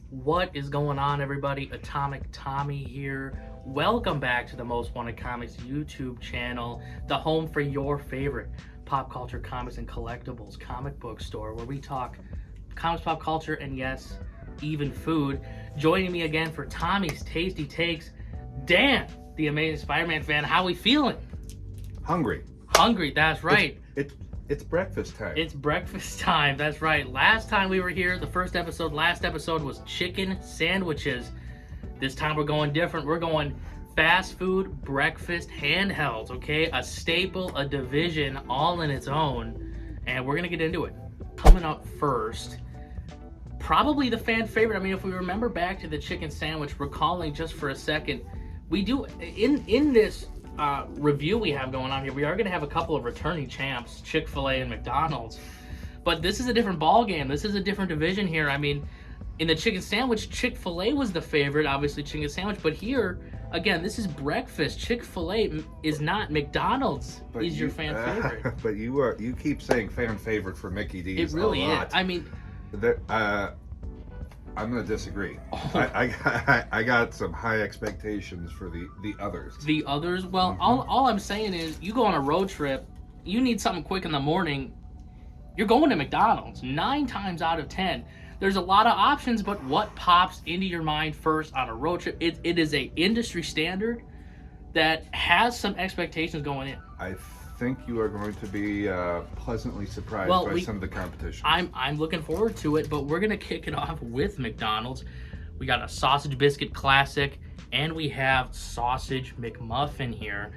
What is going on, everybody? Atomic Tommy here. Welcome back to the Most Wanted Comics YouTube channel, the home for your favorite pop culture, comics, and collectibles comic book store, where we talk comics, pop culture, and yes, even food. Joining me again for Tommy's Tasty Takes, Dan, the amazing Spider-Man fan. How we feeling? Hungry. Hungry, that's right. It's breakfast time. It's breakfast time, that's right. Last time we were here, last episode was chicken sandwiches. This time we're going different. We're going fast food breakfast handhelds, okay? A staple, a division, all in its own. And we're gonna get into it. Coming up first, probably the fan favorite. I mean, if we remember back to the chicken sandwich, recalling just for a second, we do, in this review we have going on here, we are going to have a couple of returning champs, Chick-Fil-A and McDonald's, but this is a different ball game. This is a different division here. I mean, in the chicken sandwich, Chick-Fil-A was the favorite, obviously chicken sandwich, but here again, this is breakfast. Chick-Fil-A is not. McDonald's is your fan favorite. But you keep saying fan favorite for Mickey D's. It really a lot. is. I mean, I'm going to disagree. Oh. I got some high expectations for the others. The others? Well, all I'm saying is, you go on a road trip, you need something quick in the morning, you're going to McDonald's 9 times out of 10. There's a lot of options, but what pops into your mind first on a road trip? It is a industry standard that has some expectations going in. I think you are going to be pleasantly surprised by some of the competition. I'm looking forward to it, but we're gonna kick it off with McDonald's. We got a sausage biscuit classic, and we have sausage McMuffin here.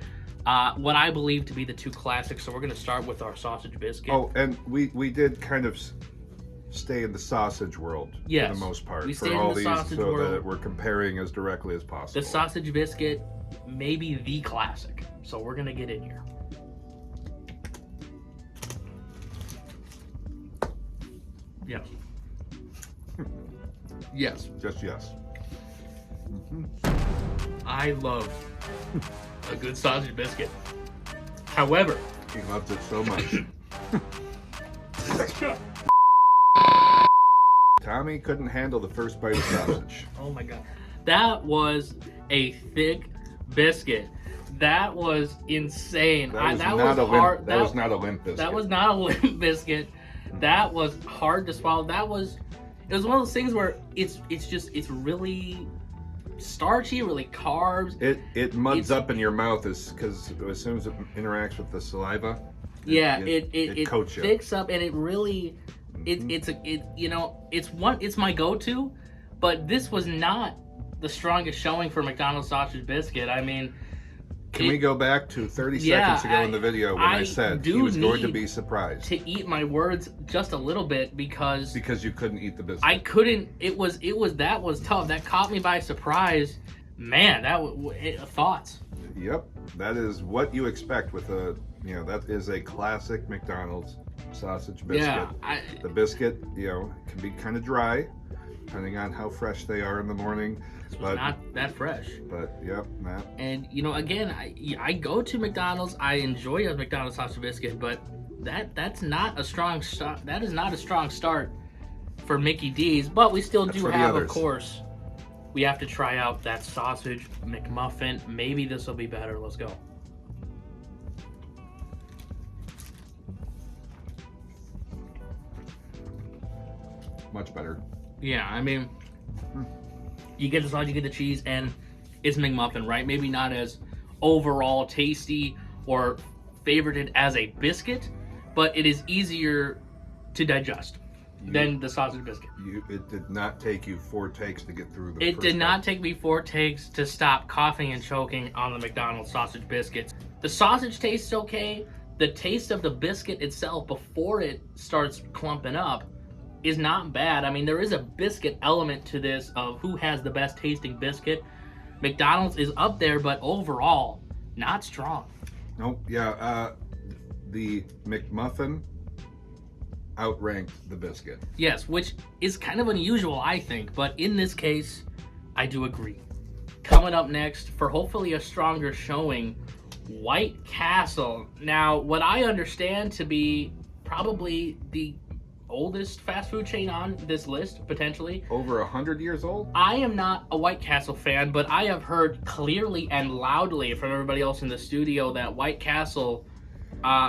What I believe to be the two classics. So we're gonna start with our sausage biscuit. Oh, and we did kind of stay in the sausage world for the most part. We for all these, so that we're comparing as directly as possible. The sausage biscuit may be the classic, so we're gonna get in here. Yes. Yes. Just yes. I love a good sausage biscuit. However, he loves it so much. Tommy couldn't handle the first bite of sausage. Oh my god. That was a thick biscuit. That was insane. That was not a limp biscuit. That was not a limp biscuit. That was hard to swallow. It was one of those things where it's really starchy, really carbs. It muds up in your mouth because as soon as it interacts with the saliva, it coats you. Thicks up, and it really it's my go-to, but this was not the strongest showing for McDonald's sausage biscuit. I mean, can we go back to 30 seconds ago in the video when I said he was going to be surprised? To eat my words just a little bit because you couldn't eat the biscuit. I couldn't. That was tough. That caught me by surprise. Man, thoughts. Yep, that is what you expect with that is a classic McDonald's sausage biscuit. Yeah, the biscuit, can be kind of dry, depending on how fresh they are in the morning. But not that fresh. But yep, Matt. And again, I go to McDonald's. I enjoy a McDonald's sausage biscuit, but that's not a strong start. That is not a strong start for Mickey D's. But we still do have, of course, we have to try out that sausage McMuffin. Maybe this will be better. Let's go. Much better. Yeah, I mean, you get the sausage, you get the cheese, and it's McMuffin, right? Maybe not as overall tasty or favorited as a biscuit, but it is easier to digest than the sausage biscuit. It did not take you 4 takes to get through the It did not take me 4 takes to stop coughing and choking on the McDonald's sausage biscuits. The sausage tastes okay. The taste of the biscuit itself before it starts clumping up is not bad. I mean, there is a biscuit element to this of who has the best tasting biscuit. McDonald's is up there, but overall, not strong. Nope. Yeah. The McMuffin outranked the biscuit. Yes, which is kind of unusual, I think, but in this case, I do agree. Coming up next, for hopefully a stronger showing, White Castle. Now, what I understand to be probably the oldest fast food chain on this list, potentially. Over 100 years old? I am not a White Castle fan, but I have heard clearly and loudly from everybody else in the studio that White Castle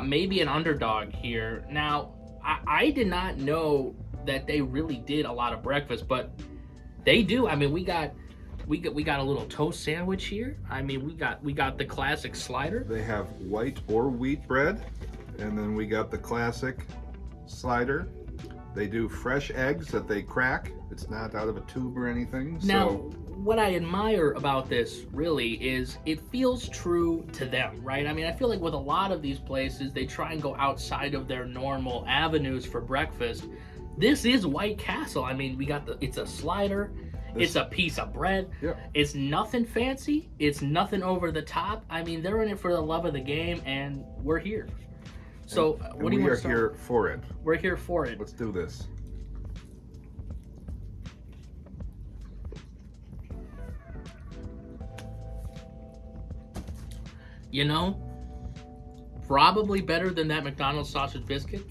may be an underdog here. Now, I did not know that they really did a lot of breakfast, but they do. I mean, we got a little toast sandwich here. I mean, we got the classic slider. They have white or wheat bread, and then we got the classic slider. They do fresh eggs that they crack. It's not out of a tube or anything. Now, So what I admire about this really is it feels true to them, right? I mean, I feel like with a lot of these places, they try and go outside of their normal avenues for breakfast. This is White Castle. I mean, it's a slider. It's a piece of bread. Yep. It's nothing fancy. It's nothing over the top. I mean, they're in it for the love of the game, and we're here. So, what do you want to start? We are here for it. We're here for it. Let's do this. You know, probably better than that McDonald's sausage biscuit,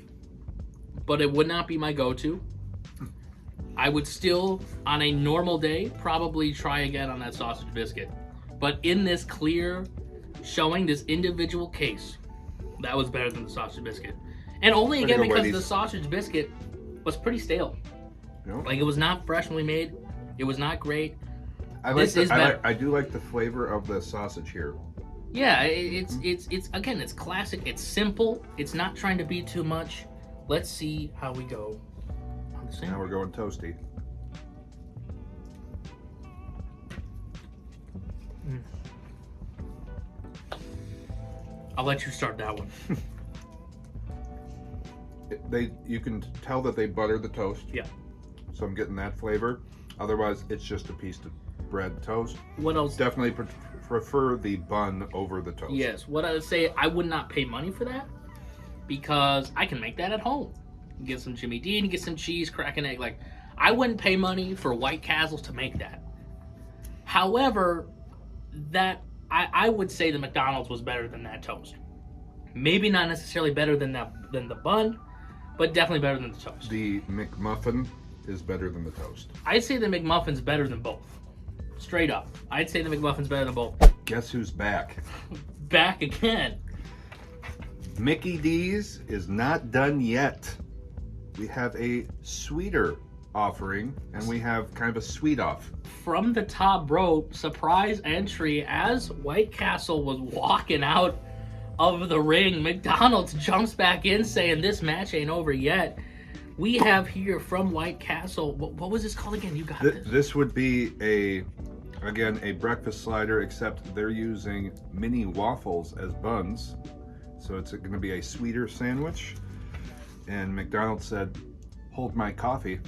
but it would not be my go-to. I would still, on a normal day, probably try again on that sausage biscuit. But in this clear showing, this individual case, that was better than the sausage biscuit. And only again because the sausage biscuit was pretty stale. Yep. Like, it was not freshly made. It was not great. I do like the flavor of the sausage here. Yeah, it's again, it's classic. It's simple. It's not trying to be too much. Let's see how we go on the sandwich. Now we're going toasty. I'll let you start that one. You can tell that they butter the toast. Yeah. So I'm getting that flavor. Otherwise, it's just a piece of bread toast. What else? Definitely prefer the bun over the toast. Yes. What I would say, I would not pay money for that because I can make that at home. Get some Jimmy Dean, get some cheese, crack an egg. Like, I wouldn't pay money for White Castles to make that. However, I would say the McDonald's was better than that toast. Maybe not necessarily better than the bun, but definitely better than the toast. The McMuffin is better than the toast. I'd say the McMuffin's better than both. Straight up. I'd say the McMuffin's better than both. Guess who's back? Back again. Mickey D's is not done yet. We have a sweeter offering, and we have kind of a sweet off. From the top rope, surprise entry as White Castle was walking out of the ring. McDonald's jumps back in saying this match ain't over yet. We have here from White Castle, what was this called again? You got this. This would be a breakfast slider, except they're using mini waffles as buns. So it's going to be a sweeter sandwich. And McDonald's said, hold my coffee.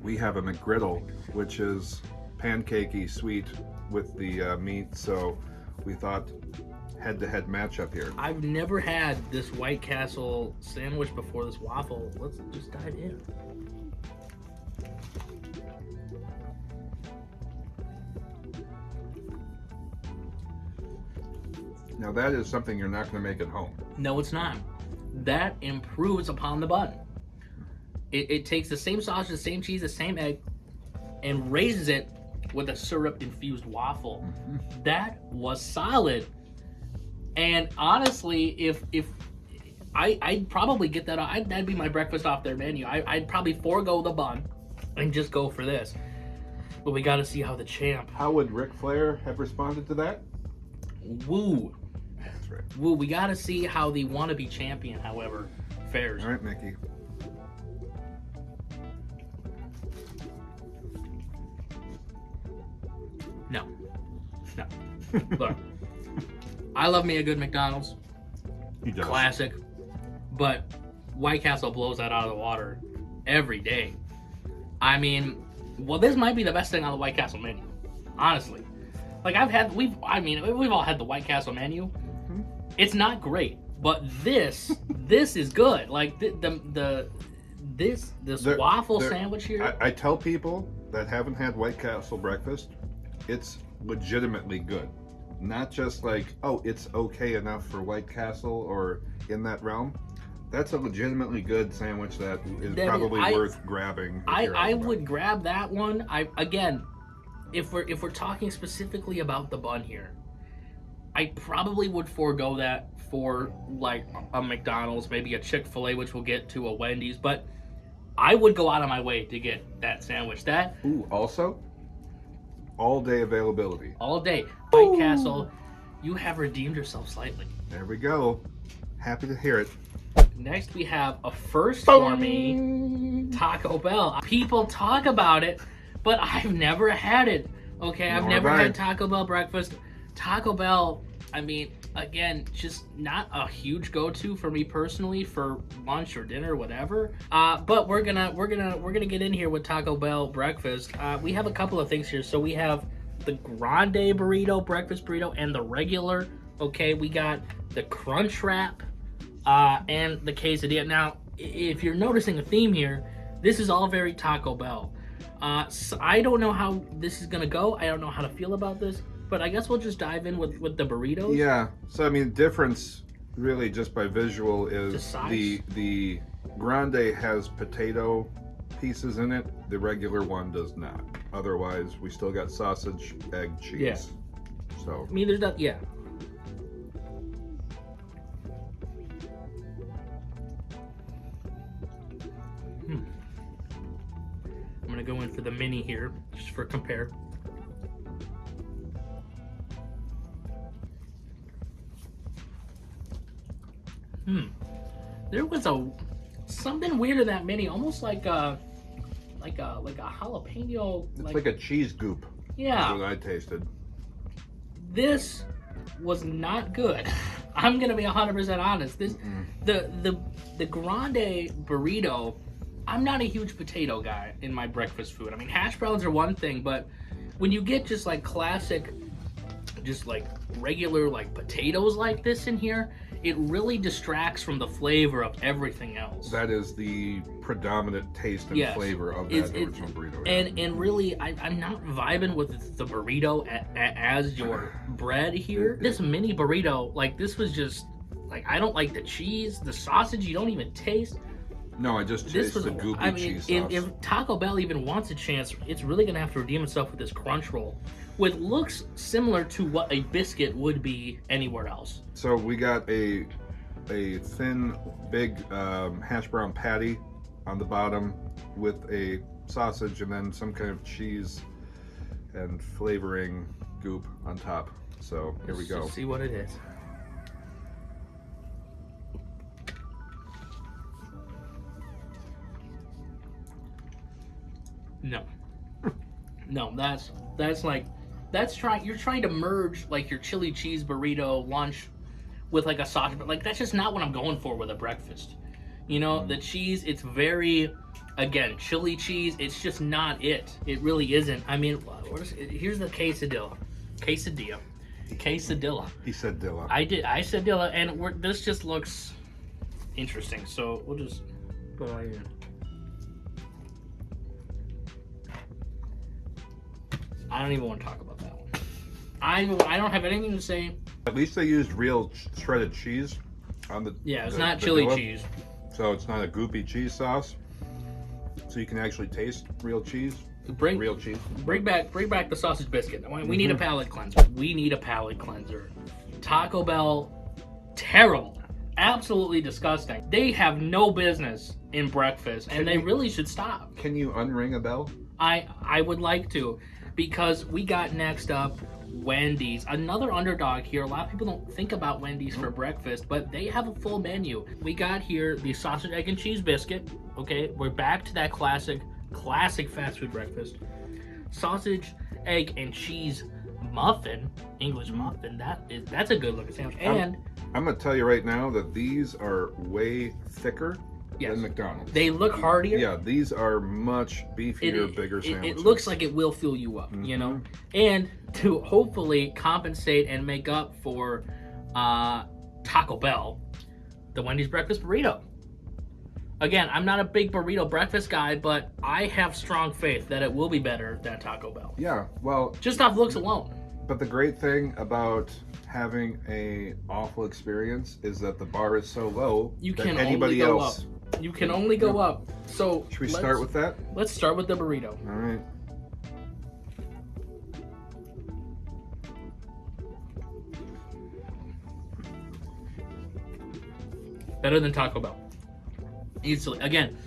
We have a McGriddle, which is pancakey sweet with the meat. So we thought head-to-head matchup here. I've never had this White Castle sandwich before, this waffle. Let's just dive in. Now that is something you're not going to make at home. No, it's not. That improves upon the bun. It takes the same sausage, the same cheese, the same egg, and raises it with a syrup-infused waffle. Mm-hmm. That was solid. And honestly, if I'd probably get that, that'd be my breakfast off their menu. I'd probably forego the bun and just go for this. But we got to see how the champ. How would Ric Flair have responded to that? Woo. That's right. Woo. We got to see how the wannabe champion, however, fares. All right, Mickey. No. Look, I love me a good McDonald's. He does. Classic. But White Castle blows that out of the water every day. I mean, well, this might be the best thing on the White Castle menu. Honestly. Like, we've all had the White Castle menu. Mm-hmm. It's not great, but this is good. Like, this waffle sandwich here. I tell people that haven't had White Castle breakfast, it's legitimately good. Not just like, oh, it's okay enough for White Castle or in that realm. That's a legitimately good sandwich that is That is- probably I- worth grabbing. if you're out I and about. would grab that one. Again, if we're talking specifically about the bun here, I probably would forego that for like a McDonald's, maybe a Chick-Fil-A, which we'll get to, a Wendy's, but I would go out of my way to get that sandwich. That Ooh, also, all day availability. all day. White Castle, you have redeemed yourself slightly. There we go. Happy to hear it. Next, we have a first for me, Taco Bell. People talk about it, but I've never had it. Okay, I've Nor never have I. had Taco Bell breakfast. Taco Bell, I mean, again, just not a huge go-to for me personally for lunch or dinner, whatever. But we're gonna get in here with Taco Bell breakfast. We have a couple of things here. So we have the Grande burrito, breakfast burrito, and the regular. Okay, we got the Crunch Wrap. And the quesadilla. Now, if you're noticing a theme here, this is all very Taco Bell. So I don't know how this is gonna go. I don't know how to feel about this, but I guess we'll just dive in with the burritos. Yeah. So I mean, the difference really just by visual The is size. the Grande has potato pieces in it. The regular one does not. Otherwise, we still got sausage, egg, cheese. Yeah. So I mean, there's not. Yeah. I'm gonna go in for the mini here, just for compare. There was something weird in that mini, almost like a jalapeno. it's like a cheese goop. Yeah. Is what I tasted. This was not good. I'm gonna be 100% honest. This the Grande burrito. I'm not a huge potato guy in my breakfast food. I mean, hash browns are one thing, but when you get just like classic, just like regular like potatoes like this in here, it really distracts from the flavor of everything else. That is the predominant taste and Yes. flavor of It's- that original burrito. And really, I'm not vibing with the burrito as your bread here. This mini burrito, like this was just like, I don't like the cheese, the sausage. You don't even taste. No, I just This taste was. the goopy I mean, cheese sauce. if Taco Bell even wants a chance, it's really gonna have to redeem itself with this crunch roll, which looks similar to what a biscuit would be anywhere else. So we got a thin, big hash brown patty on the bottom with a sausage and then some kind of cheese and flavoring goop on top. So here we go. Let's see what it is. No. No, you're trying to merge like your chili cheese burrito lunch with like a sausage, but like that's just not what I'm going for with a breakfast. You know, the cheese, it's very, again, chili cheese, it's just not it. It really isn't. I mean, here's the quesadilla. Quesadilla. He said Dilla. I said Dilla, and this just looks interesting. So we'll just go right in. I don't even want to talk about that one. I don't have anything to say. At least they used real shredded cheese on the. Yeah, it's the- not the chili Dilla. cheese. So it's not a goopy cheese sauce. So you can actually taste real cheese. Real cheese. Bring back the sausage biscuit. We need a palate cleanser. We need a palate cleanser. Taco Bell, terrible. Absolutely disgusting. They have no business in breakfast, and they really should stop. Can you unring a bell? I would like to, because we got next up Wendy's, another underdog here. A lot of people don't think about Wendy's for breakfast, but they have a full menu. We got here the sausage, egg, and cheese biscuit. Okay, we're back to that classic fast food breakfast. Sausage, egg, and cheese muffin, English muffin. That's a good looking sandwich. And I'm gonna tell you right now that these are way thicker yes, than McDonald's. they look heartier. Yeah, these are much beefier, bigger It sandwiches. looks like it will fill you up, you know? And to hopefully compensate and make up for Taco Bell, the Wendy's breakfast burrito. Again, I'm not a big burrito breakfast guy, but I have strong faith that it will be better than Taco Bell. Yeah, well, Just off looks alone. But the great thing about having a awful experience is that the bar is so low You that can anybody only go else. up. You can only go up. So Should we start with that? Let's start with the burrito. All right. Better than Taco Bell. Easily. Again,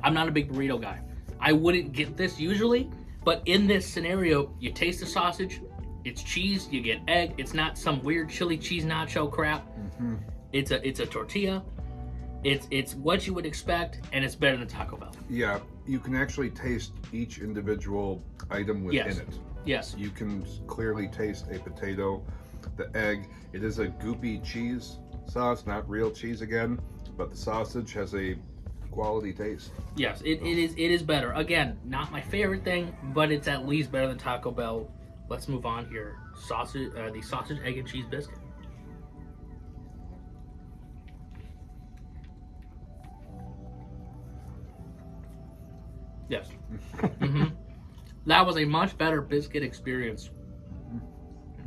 I'm not a big burrito guy. I wouldn't get this usually, but in this scenario, you taste the sausage, it's cheese, you get egg. It's not some weird chili cheese nacho crap. Mm-hmm. It's a tortilla. It's what you would expect, and it's better than Taco Bell. Yeah, you can actually taste each individual item within Yes. it. Yes. You can clearly taste a potato, the egg. It is a goopy cheese sauce, not real cheese again, but the sausage has a quality taste. Yes, it is better. Again, not my favorite thing, but it's at least better than Taco Bell. Let's move on here. The sausage, egg, and cheese biscuit. Yes. hmm That was a much better biscuit experience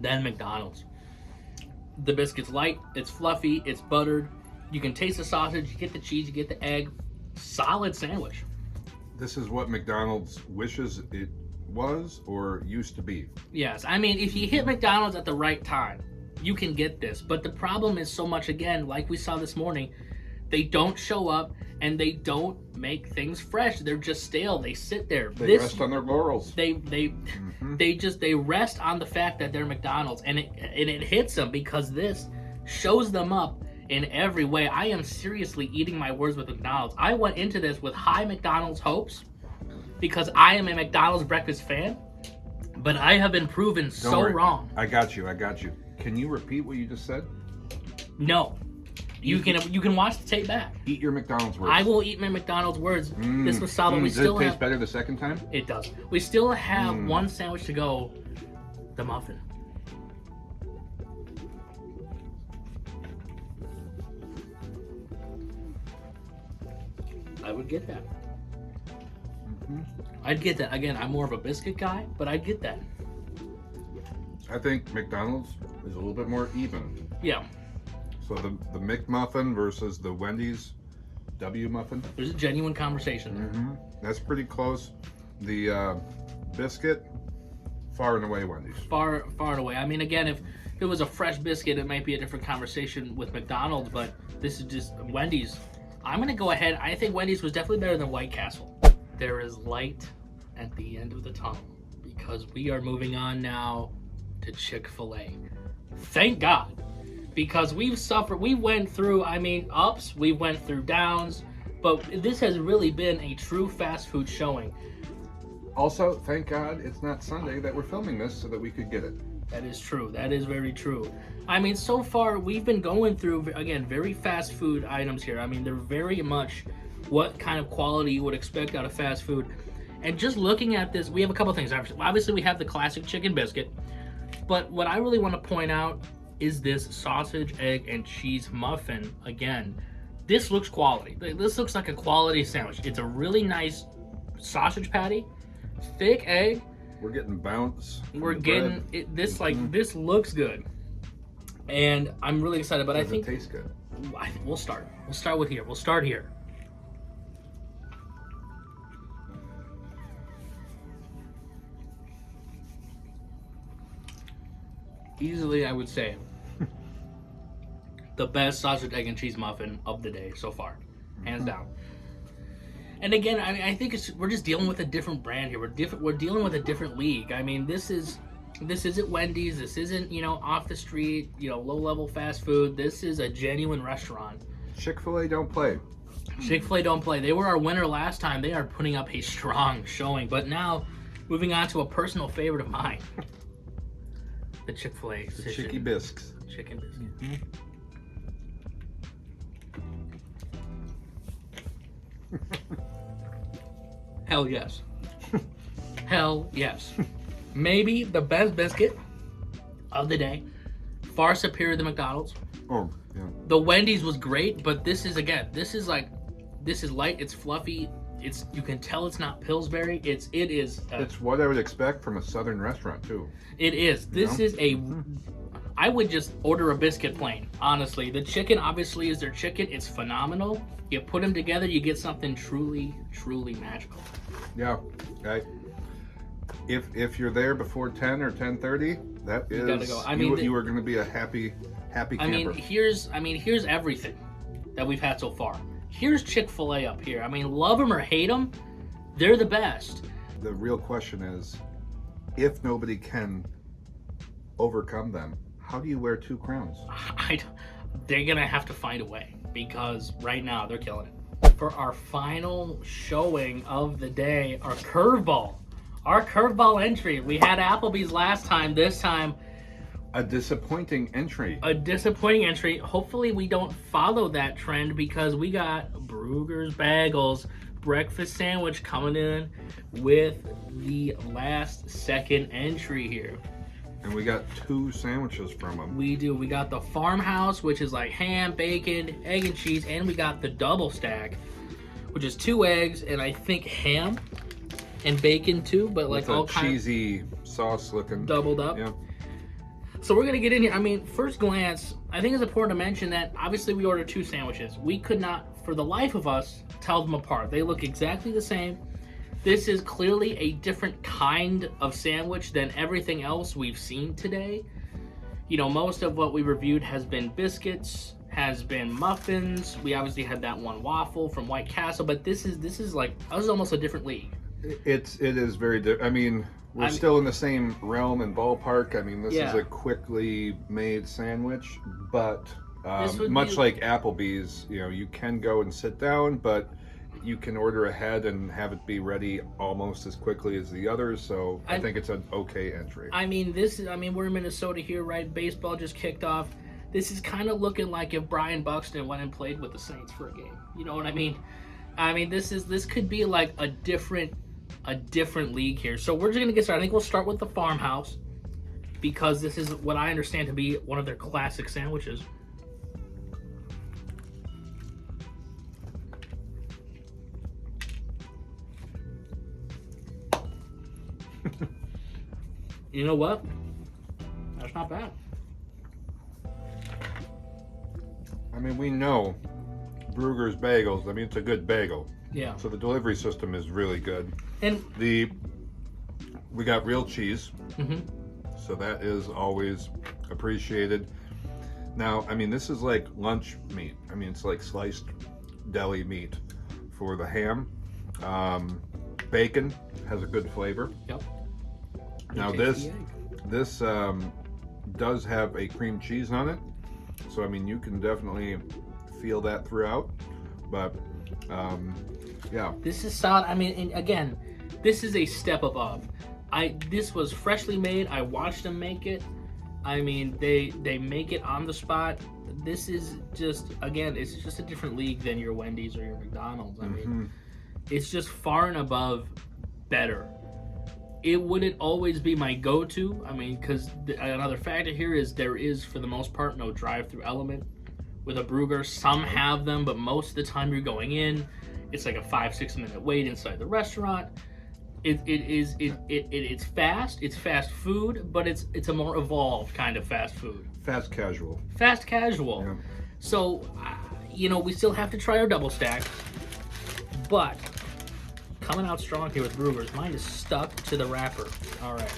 than McDonald's. The biscuit's light, it's fluffy, it's buttered. You can taste the sausage, you get the cheese, you get the egg. Solid sandwich. This is what McDonald's wishes it was or used to be. Yes, I mean, if you hit McDonald's at the right time, you can get this. But the problem is so much, again, like we saw this morning, they don't show up and they don't make things fresh. They're just stale. They sit there. They rest on their laurels. They rest on the fact that they're McDonald's, and it hits them because this shows them up in every way. I am seriously eating my words with McDonald's. I went into this with high McDonald's hopes because I am a McDonald's breakfast fan, but I have been proven so wrong. I got you. Can you repeat what you just said? No. You can watch the tape back. Eat your McDonald's words. I will eat my McDonald's words. This was solid. We Does still it taste have better the second time? It does. We still have one sandwich to go. The muffin. I would get that. I'd get that. Again, I'm more of a biscuit guy, but I'd get that. I think McDonald's is a little bit more even. Yeah. So the McMuffin versus the Wendy's W muffin. There's a genuine conversation there. That's pretty close. The biscuit, far and away Wendy's. Far and away. I mean, again, if it was a fresh biscuit, it might be a different conversation with McDonald's, but this is just Wendy's. I'm going to go ahead. I think Wendy's was definitely better than White Castle. There is light at the end of the tunnel because we are moving on now to Chick-Fil-A. Thank God. Because we've suffered, we went through, ups, we went through downs, but this has really been a true fast food showing. Also, thank God it's not Sunday that we're filming this so that we could get it. That is true. That is very true. So far, we've been going through, again, very fast food items here. They're very much what kind of quality you would expect out of fast food. And just looking at this, we have a couple things. Obviously, we have the classic chicken biscuit, but what I really want to point out is this sausage, egg, and cheese muffin. Again, this looks quality. This looks like a quality sandwich. It's a really nice sausage patty, thick egg. We're getting bounce. We're getting it, this this looks good, and I'm really excited. But I think it tastes good. We'll start. We'll start with here. We'll start here. Easily, I would say the best sausage, egg, and cheese muffin of the day so far, hands down. And again, I think we're just dealing with a different brand here. We're dealing with a different league. This isn't Wendy's. This isn't off the street low level fast food. This is a genuine restaurant. Chick-fil-A don't play. Chick-fil-A don't play. They were our winner last time. They are putting up a strong showing. But now, moving on to a personal favorite of mine. The Chick-fil-A. The Chicky Bisques. Chicken biscuit. Hell yes. Hell yes. Maybe the best biscuit of the day. Far superior to McDonald's. Oh, yeah. The Wendy's was great, but this is light, it's fluffy, you can tell it's not Pillsbury. It is. It's what I would expect from a southern restaurant too. It is. This is a. I would just order a biscuit plain. Honestly, the chicken obviously is their chicken. It's phenomenal. You put them together, you get something truly, truly magical. Yeah. Okay. If you're there before 10 or 10:30, that is. You gotta go. I mean, you are going to be a happy camper. I mean, here's everything that we've had so far. Here's Chick-Fil-A up here. I mean, love them or hate them, they're the best. The real question is, if nobody can overcome them, how do you wear 2 crowns? They're gonna have to find a way, because right now they're killing it. For our final showing of the day, our curveball entry. We had Applebee's last time. This time, a disappointing entry. Hopefully we don't follow that trend, because we got Bruegger's Bagels breakfast sandwich coming in with the last second entry here. And we got 2 sandwiches from them. We do. We got the farmhouse, which is like ham, bacon, egg, and cheese. And we got the double stack, which is 2 eggs and I think ham and bacon too. But like with all a kind cheesy sauce looking. Doubled up. Yeah. So we're going to get in here. I mean, first glance, I think it's important to mention that obviously we ordered 2 sandwiches. We could not, for the life of us, tell them apart. They look exactly the same. This is clearly a different kind of sandwich than everything else we've seen today. You know, most of what we reviewed has been biscuits, has been muffins. We obviously had that one waffle from White Castle, but this is almost a different league. It is very different. I mean, we're still in the same realm and ballpark. I mean, this is a quickly made sandwich, but much like Applebee's, you know, you can go and sit down, but you can order ahead and have it be ready almost as quickly as the others. So I think it's an okay entry. I mean, we're in Minnesota here, right? Baseball just kicked off. This is kind of looking like if Brian Buxton went and played with the Saints for a game. You know what I mean? I mean, this could be like a different league here. So we're just gonna get started. I think we'll start with the farmhouse, because this is what I understand to be one of their classic sandwiches. You know what? That's not bad. I mean, we know Bruegger's Bagels. I mean, it's a good bagel. Yeah. So the delivery system is really good. And we got real cheese. Mm-hmm. So that is always appreciated. Now, I mean, this is like lunch meat. I mean, it's like sliced deli meat for the ham. Bacon has a good flavor. Yep. Now this does have a cream cheese on it, so I mean you can definitely feel that throughout. But yeah, this is solid. I mean, and again, this is a step above. This was freshly made. I watched them make it. I mean, they make it on the spot. This is just, again, it's just a different league than your Wendy's or your McDonald's. I mean, it's just far and above better. It wouldn't always be my go-to. I mean, because another factor here is there is, for the most part, no drive-through element with a Bruegger. Some have them, but most of the time you're going in, it's like a 5-6 minute wait inside the restaurant. It's fast. It's fast food, but it's a more evolved kind of fast food. Fast casual. Fast casual. Yeah. So, you know, we still have to try our double stack, but coming out strong here with Bruegger's. Mine is stuck to the wrapper. All right.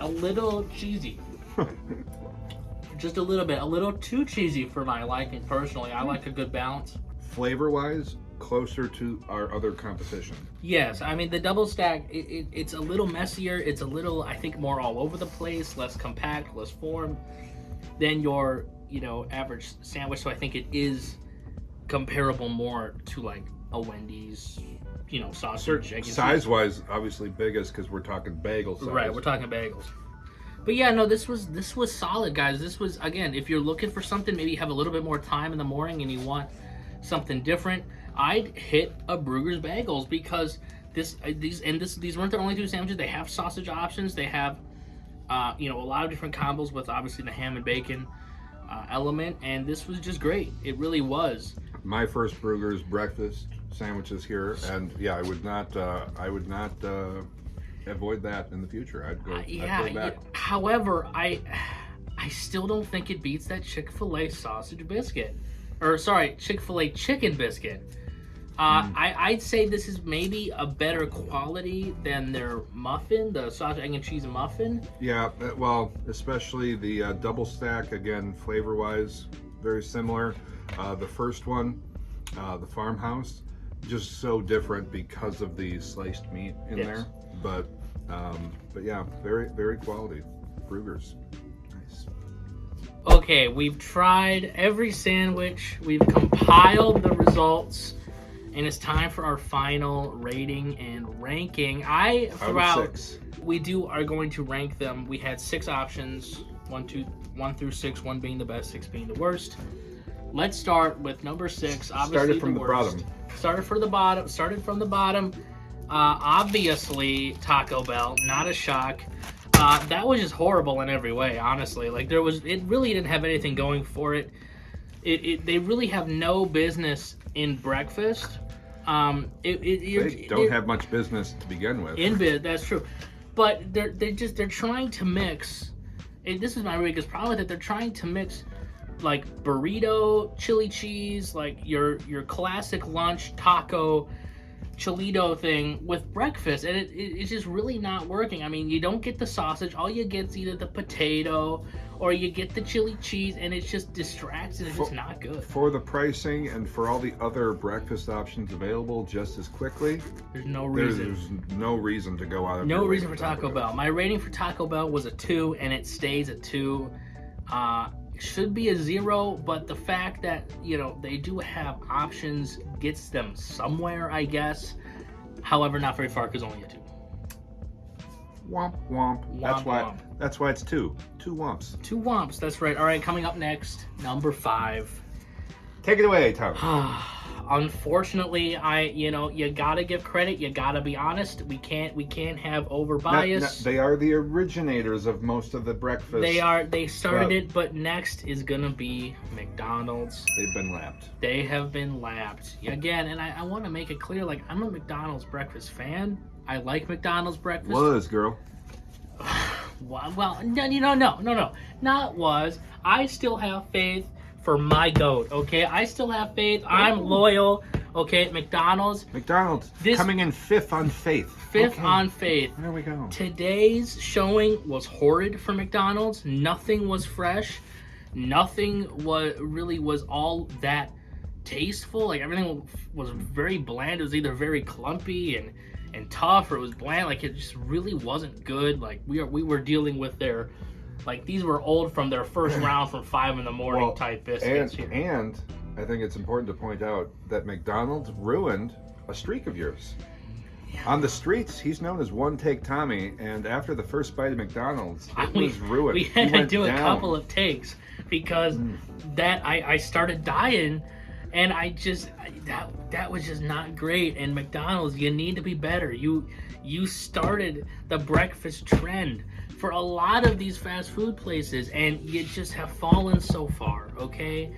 A little cheesy. Just a little bit. A little too cheesy for my liking, personally. I like a good balance. Flavor-wise, closer to our other competition. Yes, I mean, the double stack, it's a little messier. It's a little, I think, more all over the place, less compact, less formed than your, you know, average sandwich. So I think it is comparable more to like a Wendy's, you know, sausage. Size-wise, obviously biggest because we're talking bagel size. Right, we're talking bagels. But yeah, no, this was solid, guys. This was, again, if you're looking for something, maybe you have a little bit more time in the morning and you want something different, I'd hit a Bruegger's Bagels, because These weren't the only two sandwiches. They have sausage options. They have a lot of different combos with obviously the ham and bacon element, and this was just great. It really was. My first Bruegger's breakfast sandwiches here, and yeah, I would not avoid that in the future. I'd go back. However, I still don't think it beats that Chick-fil-A sausage biscuit, or sorry, Chick-fil-A chicken biscuit. I'd say this is maybe a better quality than their muffin, the sausage, egg, and cheese muffin. Yeah, well, especially the double stack, again, flavor-wise, very similar. The first one, the farmhouse, just so different because of the sliced meat in there. But yeah, very, very quality. Bruegger's. Nice. Okay, we've tried every sandwich. We've compiled the results. And it's time for our final rating and ranking. We are going to rank them. We had 6 options, 1 through 6, 1 being the best, 6 being the worst. Let's start with number 6. Obviously, started from the bottom. Started from the bottom. Obviously, Taco Bell, not a shock. That was just horrible in every way, honestly. Like it really didn't have anything going for it. They really have no business in breakfast. They don't have much business to begin with. That's true, but they're trying to mix. And this is my biggest problem with it. They're trying to mix like burrito, chili cheese, like your classic lunch taco, Cholito thing with breakfast, and it's just really not working. I mean, you don't get the sausage. All you get is either the potato or you get the chili cheese, and it just distracts, and it's just not good. For the pricing and for all the other breakfast options available just as quickly, there's no reason. There's no reason to go out of No reason for Taco Bell. My rating for Taco Bell was a 2, and it stays at 2. Should be a 0, but the fact that they do have options gets them somewhere, I guess. However, not very far, because only a 2. Womp womp. That's why it's 2. 2 womps. 2 womps. That's right. All right, coming up next, number 5. Take it away, Tom. Unfortunately, you gotta give credit. You gotta be honest. We can't have over bias. They are the originators of most of the breakfast. They started it, but next is gonna be McDonald's. They've been lapped. They have been lapped again, and I want to make it clear. Like, I'm a McDonald's breakfast fan. I like McDonald's breakfast. Was, girl. Well, no. Not was. I still have faith for my goat, okay? I still have faith. I'm loyal, okay? McDonald's coming in 5th on faith. 5th on faith. There we go. Today's showing was horrid for McDonald's. Nothing was fresh. Nothing was all that tasteful. Like, everything was very bland. It was either very clumpy and tough, or it was bland. Like, it just really wasn't good. Like, we were dealing with their... Like, these were old from their first round from 5 in the morning type biscuits here. And I think it's important to point out that McDonald's ruined a streak of yours. Yeah. On the streets, he's known as One Take Tommy, and after the first bite of McDonald's, it was ruined. We had to do a couple of takes because I started dying, and that was just not great. And McDonald's, you need to be better. You started the breakfast trend for a lot of these fast food places, and you just have fallen so far, okay?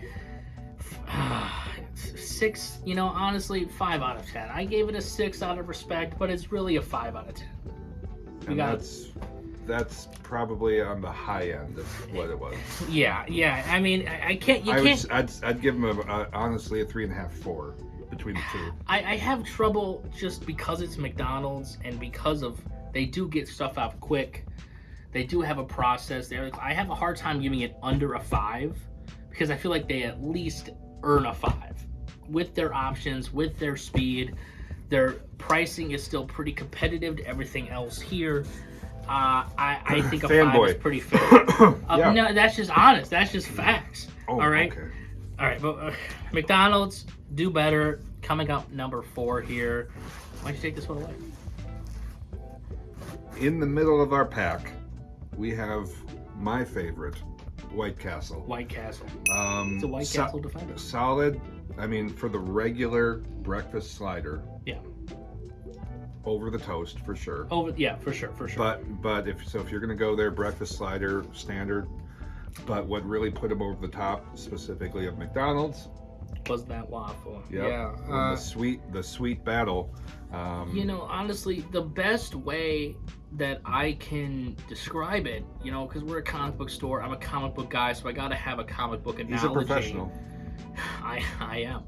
6, honestly, 5 out of 10. I gave it a 6 out of respect, but it's really a 5 out of 10. That's probably on the high end of what it was. Yeah. I mean, I can't. I'd give them honestly a 3.5, 4 between the two. I have trouble just because it's McDonald's and because of they do get stuff out quick. They do have a process there. I have a hard time giving it under a 5 because I feel like they at least earn a 5 with their options, with their speed. Their pricing is still pretty competitive to everything else here. I think a 5 is pretty fair. Yeah. No, that's just honest. That's just facts. Oh, all right. Okay. All right, but McDonald's, do better. Coming up, number 4 here. Why don't you take this one away? In the middle of our pack, we have my favorite, White Castle. White Castle. It's a White Castle defender. Solid. I mean, for the regular breakfast slider. Yeah. over the toast for sure. Yeah, for sure. But if you're gonna go there, breakfast slider standard. But what really put them over the top, specifically of McDonald's, was that waffle. Yep. Yeah. And the sweet battle. You know, honestly, the best way that I can describe it, you know, because we're a comic book store, I'm a comic book guy, so I gotta have a comic book analogy. He's a professional. I am.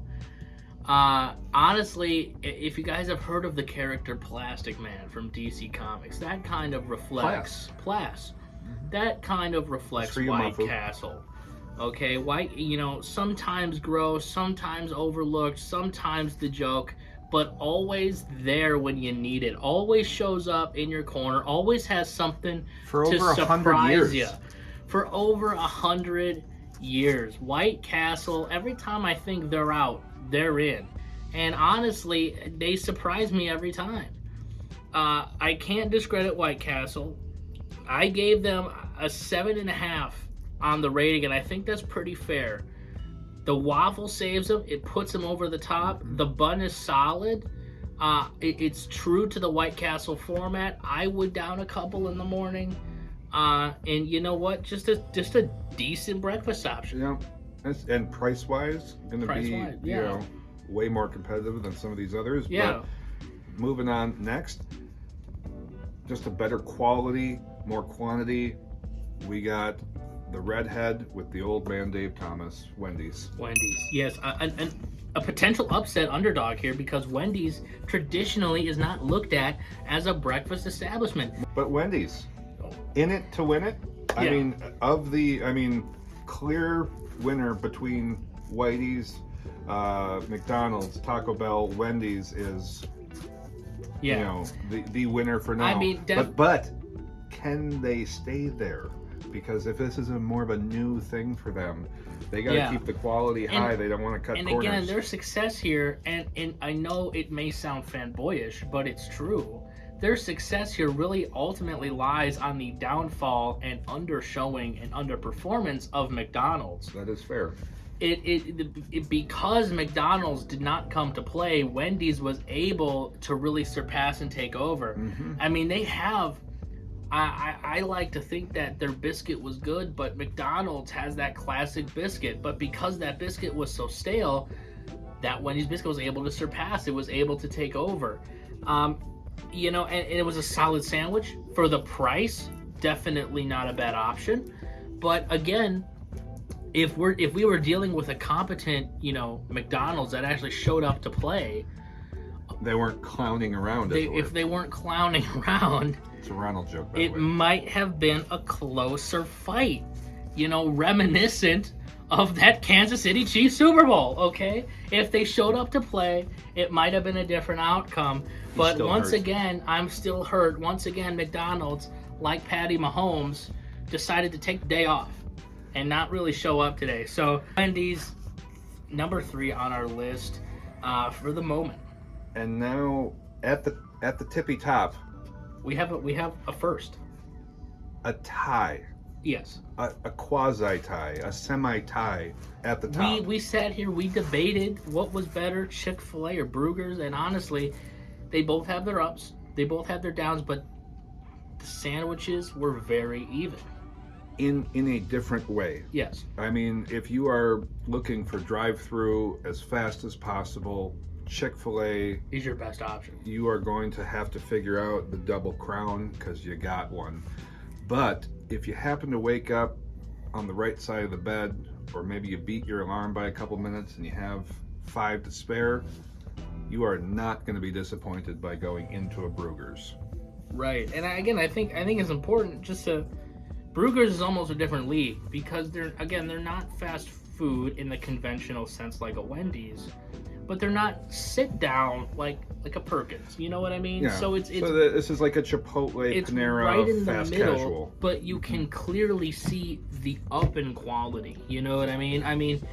Honestly, if you guys have heard of the character Plastic Man from DC Comics, that kind of reflects that kind of reflects White Castle. Okay, White, you know, sometimes gross, sometimes overlooked, sometimes the joke, but always there when you need it. Always shows up in your corner. Always has something to surprise you. For over 100 years, White Castle. Every time I think they're out, they're in, and honestly, they surprise me every time. I can't discredit White Castle. I gave them a 7.5 on the rating, and I think that's pretty fair. The waffle saves them. It puts them over the top. The bun is solid. It's true to the White Castle format. I would down a couple in the morning. And you know what? Just a decent breakfast option. Yeah, and price-wise, going to be yeah. you know, way more competitive than some of these others. Yeah. But moving on next, just a better quality, more quantity. We got the redhead with the old man Dave Thomas, Wendy's. Yes, a potential upset underdog here because Wendy's traditionally is not looked at as a breakfast establishment. But Wendy's, in it to win it. I mean, clear winner between Whitey's, McDonald's, Taco Bell, Wendy's is, you know, the winner for now. I mean, but can they stay there? Because if this is more of a new thing for them, they got to keep the quality high. They don't want to cut corners. And again, their success here, and I know it may sound fanboyish, but it's true. Their success here really ultimately lies on the downfall and undershowing and underperformance of McDonald's. That is fair. Because McDonald's did not come to play, Wendy's was able to really surpass and take over. Mm-hmm. I mean, they have. I like to think that their biscuit was good, but McDonald's has that classic biscuit. But because that biscuit was so stale, that Wendy's biscuit was able to surpass. It was able to take over. You know, and it was a solid sandwich for the price. Definitely not a bad option. But again, if we were dealing with a competent, you know, McDonald's that actually showed up to play, they weren't clowning around. If they weren't clowning around, it's a Ronald joke. It might have been a closer fight, you know, reminiscent of that Kansas City Chiefs Super Bowl. Okay, if they showed up to play, it might have been a different outcome. But once again, I'm still hurt. Once again, McDonald's, like Patty Mahomes, decided to take the day off and not really show up today. So Wendy's, number 3 on our list for the moment. And now at the tippy top, we have a first. A tie. Yes. A quasi tie, a semi tie at the top. We sat here, we debated what was better, Chick-Fil-A or Bruegger's, and honestly, they both have their ups, they both have their downs, but the sandwiches were very even. In a different way. Yes. I mean, if you are looking for drive-through as fast as possible, Chick-fil-A is your best option. You are going to have to figure out the double crown because you got one. But if you happen to wake up on the right side of the bed, or maybe you beat your alarm by a couple minutes and you have 5 to spare, you are not going to be disappointed by going into a Bruegger's. Right. And again, I think it's important just to... Bruegger's is almost a different league because they're not fast food in the conventional sense like a Wendy's, but they're not sit down like a Perkins. You know what I mean? Yeah. So this is like a Chipotle, Panera, right in fast the middle, casual. But you can clearly see the up in quality. You know what I mean? I mean,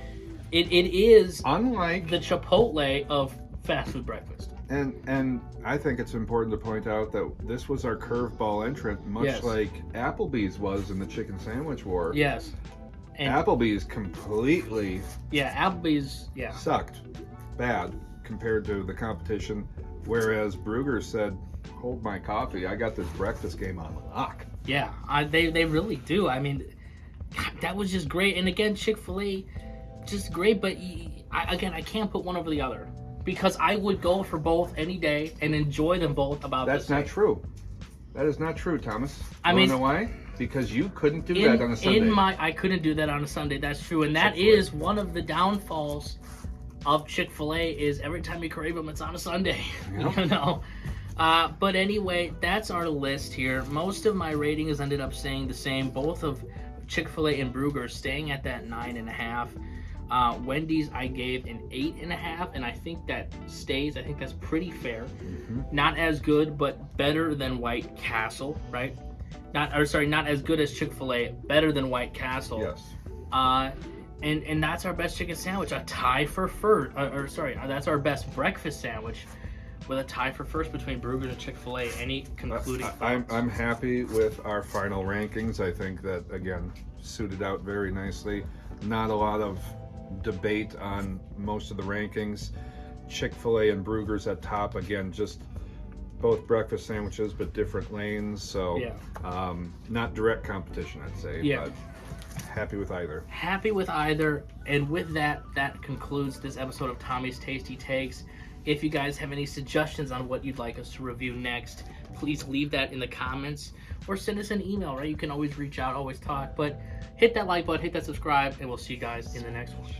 it is unlike the Chipotle of fast food breakfast. And I think it's important to point out that this was our curveball entrant, much like Applebee's was in the chicken sandwich war. Yes. And Applebee's completely sucked bad compared to the competition, whereas Bruegger said, hold my coffee. I got this breakfast game on lock. Yeah, they really do. I mean, God, that was just great. And again, Chick-fil-A, just great. But I can't put one over the other because I would go for both any day and enjoy them both about That's this not way. true. That is not true, Thomas. I You mean, know why? Because you couldn't do that on a Sunday. I couldn't do that on a Sunday. That's true, and that Chick-fil-A. is one of the downfalls of Chick-fil-A. Is every time you crave them, it's on a Sunday. Yep. You know. But anyway, that's our list here. Most of my ratings ended up staying the same. Both of Chick-fil-A and Bruegger staying at that 9.5. Wendy's I gave an 8.5, and I think that stays. I think that's pretty fair. Not as good, but better than White Castle, right? Not as good as Chick-fil-A, better than White Castle. Yes. And that's our best chicken sandwich, a tie for first. That's our best breakfast sandwich, with a tie for first between Bruegger and Chick-fil-A. Any concluding thoughts? I'm happy with our final rankings. I think that, again, suited out very nicely. Not a lot of debate on most of the rankings. Chick-fil-A and Bruegger's at top. Again, just both breakfast sandwiches, but different lanes. So, Yeah. Not direct competition, I'd say. Yeah. But happy with either. Happy with either. And with that concludes this episode of Tommy's Tasty Takes. If you guys have any suggestions on what you'd like us to review next, please leave that in the comments or send us an email, right? You can always reach out, always talk. But hit that like button, hit that subscribe, and we'll see you guys in the next one.